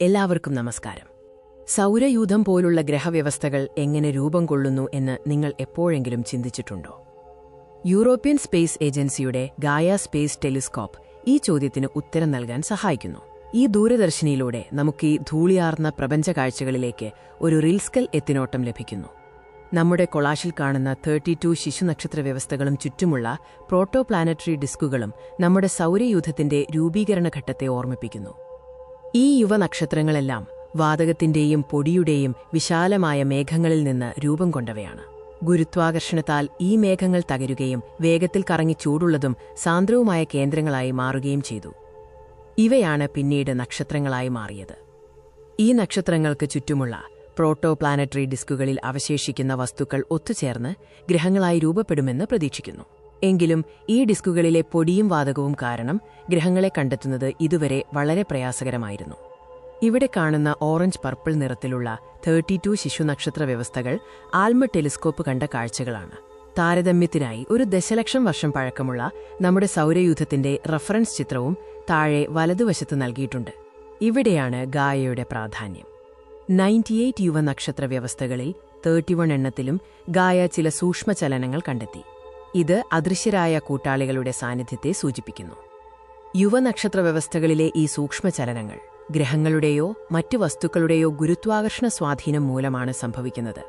എല്ലാവർക്കും നമസ്കാരം. സൗരയൂഥം പോലുള്ള ഗ്രഹവ്യവസ്ഥകൾ എങ്ങനെ രൂപം കൊള്ളുന്നു എന്ന് നിങ്ങൾ എപ്പോഴെങ്കിലും ചിന്തിച്ചിട്ടുണ്ടോ? യൂറോപ്യൻ സ്പേസ് ഏജൻസിയുടെ ഗായ സ്പേസ് ടെലിസ്കോപ്പ് ഈ ചോദ്യത്തിന് ഉത്തരം നൽകാൻ സഹായിക്കുന്നു. ഈ ദൂരദർശിനിയിലൂടെ നമുക്ക് ഈ ധൂളിയാർന്ന പ്രപഞ്ച കാഴ്ചകളിലേക്ക് ഒരു റിൽസ്കൽ എത്തിനോട്ടം ലഭിക്കുന്നു. നമ്മുടെ കൊളാഷിൽ കാണുന്ന 32 ശിശുനക്ഷത്ര വ്യവസ്ഥകളും ചുറ്റുമുള്ള പ്രോട്ടോപ്ലാനറ്ററി ഡിസ്കുകളും നമ്മുടെ സൗരയൂഥത്തിന്റെ രൂപീകരണഘട്ടത്തെ ഓർമ്മിപ്പിക്കുന്നു. ഈ യുവനക്ഷത്രങ്ങളെല്ലാം വാതകത്തിന്റെയും പൊടിയുടെയും വിശാലമായ മേഘങ്ങളിൽ നിന്ന് രൂപം കൊണ്ടവയാണ്. ഗുരുത്വാകർഷണത്താൽ ഈ മേഘങ്ങൾ തകരുകയും വേഗത്തിൽ കറങ്ങി ചൂടുള്ളതും സാന്ദ്രവുമായ കേന്ദ്രങ്ങളായി മാറുകയും ചെയ്തു. ഇവയാണ് പിന്നീട് നക്ഷത്രങ്ങളായി മാറിയത്. ഈ നക്ഷത്രങ്ങൾക്ക് ചുറ്റുമുള്ള പ്രോട്ടോപ്ലാനറ്ററി ഡിസ്കുകളിൽ അവശേഷിക്കുന്ന വസ്തുക്കൾ ഒത്തുചേർന്ന് ഗ്രഹങ്ങളായി രൂപപ്പെടുമെന്ന് പ്രതീക്ഷിക്കുന്നു. എങ്കിലും ഈ ഡിസ്കുകളിലെ പൊടിയും വാതകവും കാരണം ഗ്രഹങ്ങളെ കണ്ടെത്തുന്നത് ഇതുവരെ വളരെ പ്രയാസകരമായിരുന്നു. ഇവിടെ കാണുന്ന ഓറഞ്ച് പർപ്പിൾ നിറത്തിലുള്ള 32 ശിശുനക്ഷത്ര വ്യവസ്ഥകൾ ആൽമ ടെലിസ്കോപ്പ് കണ്ട കാഴ്ചകളാണ്. താരതമ്യത്തിനായി 1 ദശലക്ഷം വർഷം പഴക്കമുള്ള നമ്മുടെ സൗരയൂഥത്തിന്റെ റഫറൻസ് ചിത്രവും താഴെ വലതുവശത്ത് നൽകിയിട്ടുണ്ട്. ഇവിടെയാണ് ഗായയുടെ പ്രാധാന്യം. 98 യുവനക്ഷത്ര വ്യവസ്ഥകളിൽ 31 എണ്ണത്തിലും ഗായ ചില സൂക്ഷ്മചലനങ്ങൾ കണ്ടെത്തി. ഇത് അദൃശ്യരായ കൂട്ടാളികളുടെ സാന്നിധ്യത്തെ സൂചിപ്പിക്കുന്നു. യുവനക്ഷത്ര വ്യവസ്ഥകളിലെ ഈ സൂക്ഷ്മചലനങ്ങൾ ഗ്രഹങ്ങളുടെയോ മറ്റു വസ്തുക്കളുടെയോ ഗുരുത്വാകർഷണ സ്വാധീനം മൂലമാണ് സംഭവിക്കുന്നത്.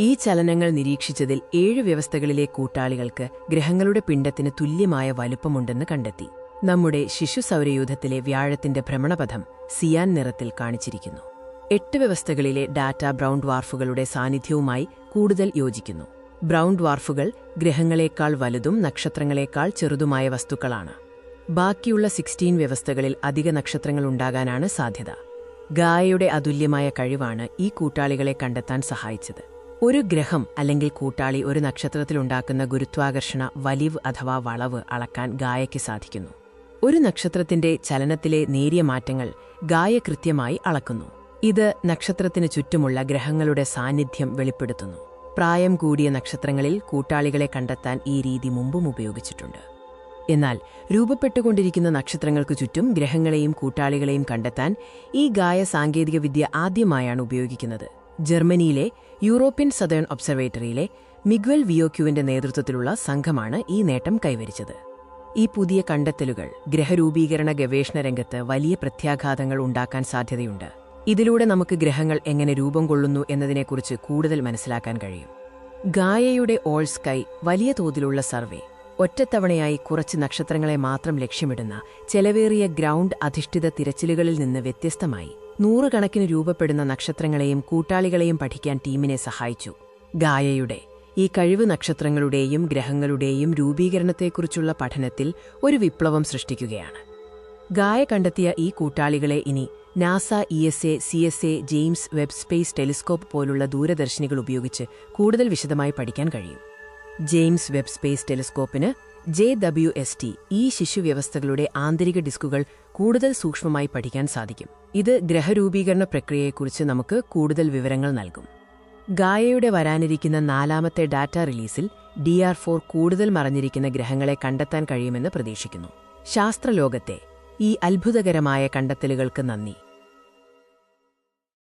ഈ ചലനങ്ങൾ നിരീക്ഷിച്ചതിൽ 7 വ്യവസ്ഥകളിലെ കൂട്ടാളികൾക്ക് ഗ്രഹങ്ങളുടെ പിണ്ഡത്തിന് തുല്യമായ വലുപ്പമുണ്ടെന്ന് കണ്ടെത്തി. നമ്മുടെ ശിശു സൗരയൂഥത്തിലെ വ്യാഴത്തിന്റെ ഭ്രമണപഥം സിയാൻ നിറത്തിൽ കാണിച്ചിരിക്കുന്നു. 8 വ്യവസ്ഥകളിലെ ഡാറ്റ ബ്രൗൺ ഡ്വാർഫുകളുടെ സാന്നിധ്യവുമായി കൂടുതൽ യോജിക്കുന്നു. ബ്രൗൺ ഡ്വാർഫുകൾ ഗ്രഹങ്ങളെക്കാൾ വലുതും നക്ഷത്രങ്ങളെക്കാൾ ചെറുതുമായ വസ്തുക്കളാണ്. ബാക്കിയുള്ള 16 വ്യവസ്ഥകളിൽ അധിക നക്ഷത്രങ്ങൾ ഉണ്ടാകാനാണ് സാധ്യത. ഗായയുടെ അതുല്യമായ കഴിവാണ് ഈ കൂട്ടാളികളെ കണ്ടെത്താൻ സഹായിച്ചത്. ഒരു ഗ്രഹം അല്ലെങ്കിൽ കൂട്ടാളി ഒരു നക്ഷത്രത്തിലുണ്ടാക്കുന്ന ഗുരുത്വാകർഷണ വലിവ് അഥവാ വളവ് അളക്കാൻ ഗായയ്ക്ക് സാധിക്കുന്നു. ഒരു നക്ഷത്രത്തിന്റെ ചലനത്തിലെ നേരിയ മാറ്റങ്ങൾ ഗായ കൃത്യമായി അളക്കുന്നു. ഇത് നക്ഷത്രത്തിനു ചുറ്റുമുള്ള ഗ്രഹങ്ങളുടെ സാന്നിധ്യം വെളിപ്പെടുത്തുന്നു. പ്രായം കൂടിയ നക്ഷത്രങ്ങളിൽ കൂട്ടാളികളെ കണ്ടെത്താൻ ഈ രീതി മുമ്പും ഉപയോഗിച്ചിട്ടുണ്ട്. എന്നാൽ രൂപപ്പെട്ടുകൊണ്ടിരിക്കുന്ന നക്ഷത്രങ്ങൾക്കു ചുറ്റും ഗ്രഹങ്ങളെയും കൂട്ടാളികളെയും കണ്ടെത്താൻ ഈ ഗായ സാങ്കേതികവിദ്യ ആദ്യമായാണ് ഉപയോഗിക്കുന്നത്. ജർമ്മനിയിലെ യൂറോപ്യൻ സദേൺ ഒബ്സർവേറ്ററിയിലെ മിഗ്വൽ വിയോക്യുവിന്റെ നേതൃത്വത്തിലുള്ള സംഘമാണ് ഈ നേട്ടം കൈവരിച്ചത്. ഈ പുതിയ കണ്ടെത്തലുകൾ ഗ്രഹരൂപീകരണ ഗവേഷണ രംഗത്ത് വലിയ പ്രത്യാഘാതങ്ങൾ ഉണ്ടാക്കാൻ സാധ്യതയുണ്ട്. ഇതിലൂടെ നമുക്ക് ഗ്രഹങ്ങൾ എങ്ങനെ രൂപം കൊള്ളുന്നു എന്നതിനെക്കുറിച്ച് കൂടുതൽ മനസ്സിലാക്കാൻ കഴിയും. ഗായയുടെ ഓൾ സ്കൈ വലിയ തോതിലുള്ള സർവേ ഒറ്റത്തവണയായി കുറച്ച് നക്ഷത്രങ്ങളെ മാത്രം ലക്ഷ്യമിടുന്ന ചെലവേറിയ ഗ്രൗണ്ട് അധിഷ്ഠിത തിരച്ചിലുകളിൽ നിന്ന് വ്യത്യസ്തമായി നൂറുകണക്കിന് രൂപപ്പെടുന്ന നക്ഷത്രങ്ങളെയും കൂട്ടാളികളെയും പഠിക്കാൻ ടീമിനെ സഹായിച്ചു. ഗായയുടെ ഈ കഴിവ് നക്ഷത്രങ്ങളുടെയും ഗ്രഹങ്ങളുടെയും രൂപീകരണത്തെക്കുറിച്ചുള്ള പഠനത്തിൽ ഒരു വിപ്ലവം സൃഷ്ടിക്കുകയാണ്. ഗായ കണ്ടെത്തിയ ഈ കൂട്ടാളികളെ ഇനി NASA ESA, CSA, James Webb space telescope പോലുള്ള ദൂരദർശിനികൾ ഉപയോഗിച്ച് കൂടുതൽ വിശദമായി പഠിക്കാൻ കഴിയും. ജെയിംസ് വെബ് സ്പേസ് ടെലിസ്കോപ്പിന് JWST ഈ ശിശുവ്യവസ്ഥകളുടെ ആന്തരിക ഡിസ്കുകൾ കൂടുതൽ സൂക്ഷ്മമായി പഠിക്കാൻ സാധിക്കും. ഇത് ഗ്രഹരൂപീകരണ പ്രക്രിയയെക്കുറിച്ച് നമുക്ക് കൂടുതൽ വിവരങ്ങൾ നൽകും. ഗായയുടെ വരാനിരിക്കുന്ന 4ാമത്തെ ഡാറ്റ റിലീസിൽ DR4 കൂടുതൽ മറഞ്ഞിരിക്കുന്ന ഗ്രഹങ്ങളെ കണ്ടെത്താൻ കഴിയുമെന്ന് പ്രതീക്ഷിക്കുന്നു. ശാസ്ത്രലോകത്തെ ഈ അത്ഭുതകരമായ കണ്ടെത്തലുകൾക്ക് നന്ദി.